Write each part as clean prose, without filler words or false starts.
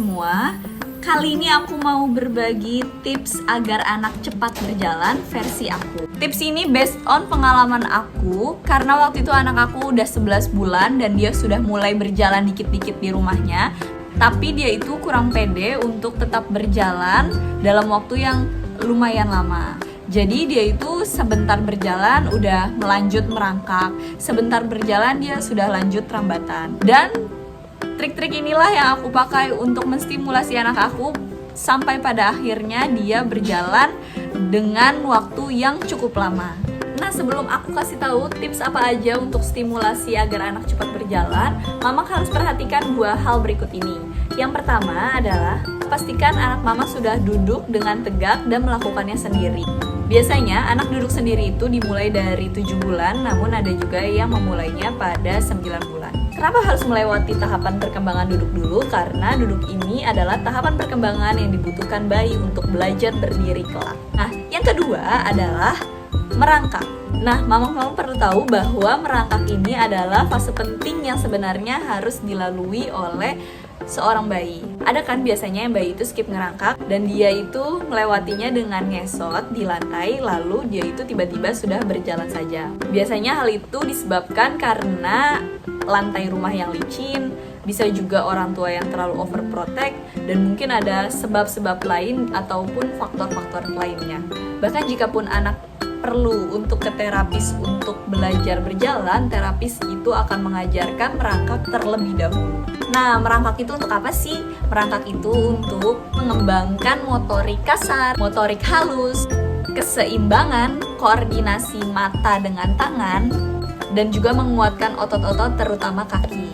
semua. Kali ini aku mau berbagi tips agar anak cepat berjalan versi aku. Tips ini based on pengalaman aku, karena waktu itu anak aku udah 11 bulan dan dia sudah mulai berjalan dikit-dikit di rumahnya. Tapi dia itu kurang pede untuk tetap berjalan dalam waktu yang lumayan lama. Jadi dia itu sebentar berjalan udah melanjut merangkak, sebentar berjalan dia sudah lanjut rambatan. Dan trik-trik inilah yang aku pakai untuk menstimulasi anak aku sampai pada akhirnya dia berjalan dengan waktu yang cukup lama. Nah, sebelum aku kasih tahu tips apa aja untuk stimulasi agar anak cepat berjalan, Mama harus perhatikan dua hal berikut ini. Yang pertama adalah pastikan anak Mama sudah duduk dengan tegak dan melakukannya sendiri. Biasanya anak duduk sendiri itu dimulai dari 7 bulan, namun ada juga yang memulainya pada 9 bulan. Kenapa harus melewati tahapan perkembangan duduk dulu? Karena duduk ini adalah tahapan perkembangan yang dibutuhkan bayi untuk belajar berdiri kelak. Nah, yang kedua adalah merangkak. Nah, mama perlu tahu bahwa merangkak ini adalah fase penting yang sebenarnya harus dilalui oleh seorang bayi. Ada kan biasanya yang bayi itu skip ngerangkak dan dia itu melewatinya dengan ngesot di lantai, lalu dia itu tiba-tiba sudah berjalan saja. Biasanya hal itu disebabkan karena lantai rumah yang licin, bisa juga orang tua yang terlalu overprotect, dan mungkin ada sebab-sebab lain ataupun faktor-faktor lainnya. Bahkan jikapun anak perlu untuk ke terapis untuk belajar berjalan, terapis itu akan mengajarkan merangkak terlebih dahulu. Nah, merangkak itu untuk apa sih? Merangkak itu untuk mengembangkan motorik kasar, motorik halus, keseimbangan, koordinasi mata dengan tangan, dan juga menguatkan otot-otot terutama kaki.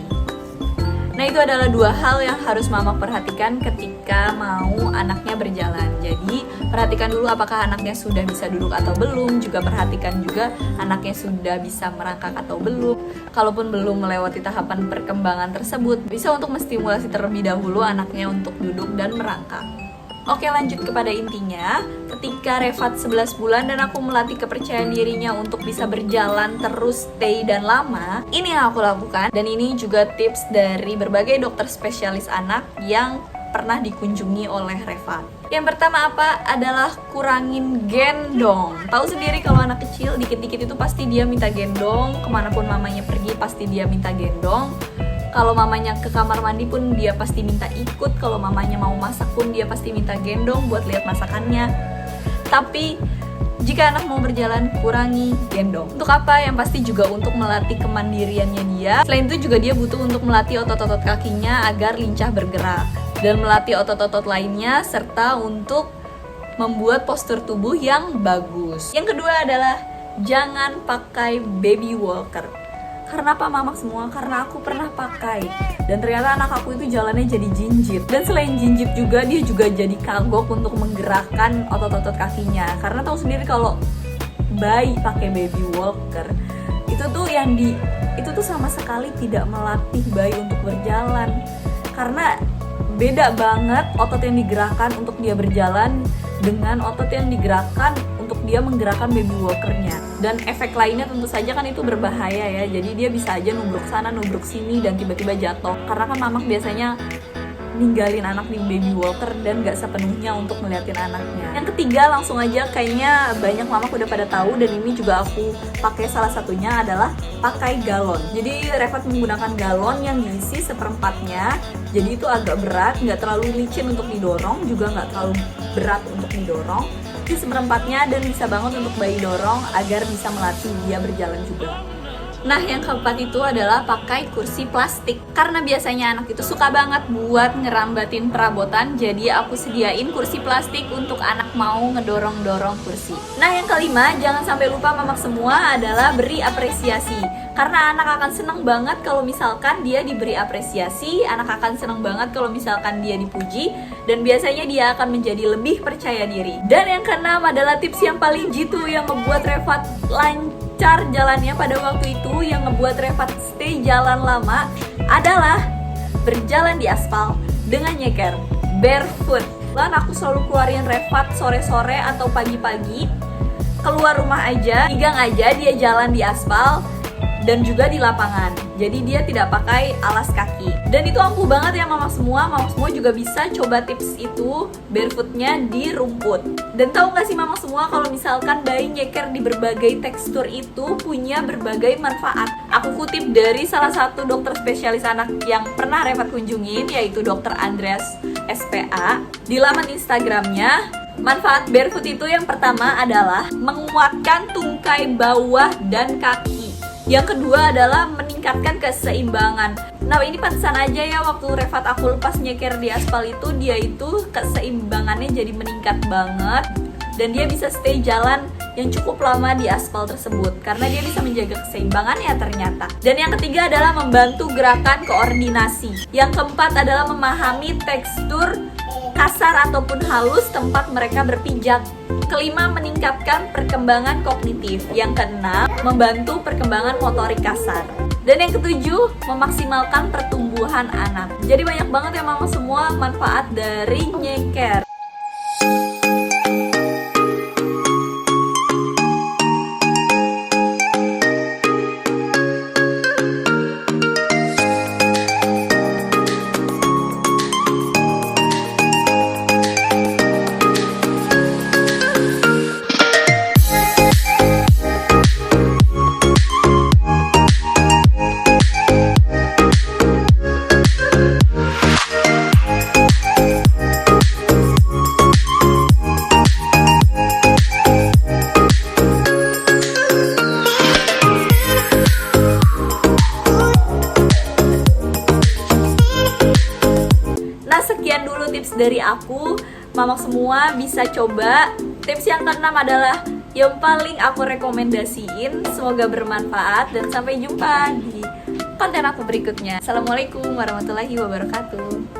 Nah, itu adalah dua hal yang harus mama perhatikan ketika mau anaknya berjalan. Jadi, perhatikan dulu apakah anaknya sudah bisa duduk atau belum. Juga perhatikan juga anaknya sudah bisa merangkak atau belum. Kalaupun belum melewati tahapan perkembangan tersebut, bisa untuk menstimulasi terlebih dahulu anaknya untuk duduk dan merangkak. Oke, lanjut kepada intinya. Ketika Refat 11 bulan dan aku melatih kepercayaan dirinya untuk bisa berjalan terus, stay dan lama, ini yang aku lakukan. Dan ini juga tips dari berbagai dokter spesialis anak yang pernah dikunjungi oleh Refat. Yang pertama apa? Adalah kurangin gendong. Tahu sendiri kalau anak kecil dikit-dikit itu pasti dia minta gendong, kemanapun mamanya pergi pasti dia minta gendong. Kalau mamanya ke kamar mandi pun dia pasti minta ikut. Kalau mamanya mau masak pun dia pasti minta gendong buat lihat masakannya. Tapi jika anak mau berjalan, kurangi gendong. Untuk apa? Yang pasti juga untuk melatih kemandiriannya dia. Selain itu juga dia butuh untuk melatih otot-otot kakinya agar lincah bergerak, dan melatih otot-otot lainnya, serta untuk membuat postur tubuh yang bagus. Yang kedua adalah jangan pakai baby walker. Karena apa mama semua? Karena aku pernah pakai dan ternyata anak aku itu jalannya jadi jinjit. Dan selain jinjit juga dia juga jadi kagok untuk menggerakkan otot-otot kakinya. Karena tahu sendiri kalau bayi pakai baby walker itu tuh sama sekali tidak melatih bayi untuk berjalan. Karena beda banget otot yang digerakkan untuk dia berjalan dengan otot yang digerakkan untuk dia menggerakkan baby walkernya. Dan efek lainnya tentu saja kan itu berbahaya ya. Jadi dia bisa aja nubruk sana, nubruk sini, dan tiba-tiba jatuh. Karena kan mama biasanya ninggalin anak di baby walker dan gak sepenuhnya untuk ngeliatin anaknya. Yang ketiga, langsung aja, kayaknya banyak mama udah pada tahu, dan ini juga aku pakai, salah satunya adalah pakai galon. Jadi Refat menggunakan galon yang diisi seperempatnya. Jadi itu agak berat, gak terlalu licin untuk didorong, juga gak terlalu berat untuk didorong. Di seperempatnya dan bisa banget untuk bayi dorong agar bisa melatih dia berjalan juga. Nah, yang keempat itu adalah pakai kursi plastik. Karena biasanya anak itu suka banget buat ngerambatin perabotan, jadi aku sediain kursi plastik untuk anak mau ngedorong-dorong kursi. Nah, yang kelima, jangan sampai lupa mama semua, adalah beri apresiasi. Karena anak akan seneng banget kalau misalkan dia diberi apresiasi, anak akan seneng banget kalau misalkan dia dipuji, dan biasanya dia akan menjadi lebih percaya diri. Dan yang keenam adalah tips yang paling jitu yang membuat Refat lancar jalannya pada waktu itu, yang ngebuat Refat stay jalan lama, adalah berjalan di aspal dengan nyeker, barefoot. Dan aku selalu keluarin Refat sore-sore atau pagi-pagi, keluar rumah aja, digang aja dia jalan di aspal, dan juga di lapangan. Jadi dia tidak pakai alas kaki. Dan itu ampuh banget ya mama semua. Mama semua juga bisa coba tips itu barefootnya di rumput. Dan tahu nggak sih mama semua kalau misalkan bayi nyeker di berbagai tekstur itu punya berbagai manfaat. Aku kutip dari salah satu dokter spesialis anak yang pernah Revat kunjungin, yaitu Dr. Andreas SPA. Di laman Instagramnya, manfaat barefoot itu yang pertama adalah menguatkan tungkai bawah dan kaki. Yang kedua adalah meningkatkan keseimbangan. Nah ini pantesan aja ya waktu Revat aku lepas nyeker di aspal itu, dia itu keseimbangannya jadi meningkat banget. Dan dia bisa stay jalan yang cukup lama di aspal tersebut karena dia bisa menjaga keseimbangannya ternyata. Dan yang ketiga adalah membantu gerakan koordinasi. Yang keempat adalah memahami tekstur kasar ataupun halus tempat mereka berpijak. Kelima, meningkatkan perkembangan kognitif. Yang keenam, membantu perkembangan motorik kasar. Dan yang ketujuh, memaksimalkan pertumbuhan anak. Jadi banyak banget ya mama semua manfaat dari nyeker. Sekian dulu tips dari aku. Mama semua bisa coba. Tips yang keenam adalah yang paling aku rekomendasiin. Semoga bermanfaat dan sampai jumpa di konten aku berikutnya. Assalamualaikum warahmatullahi wabarakatuh.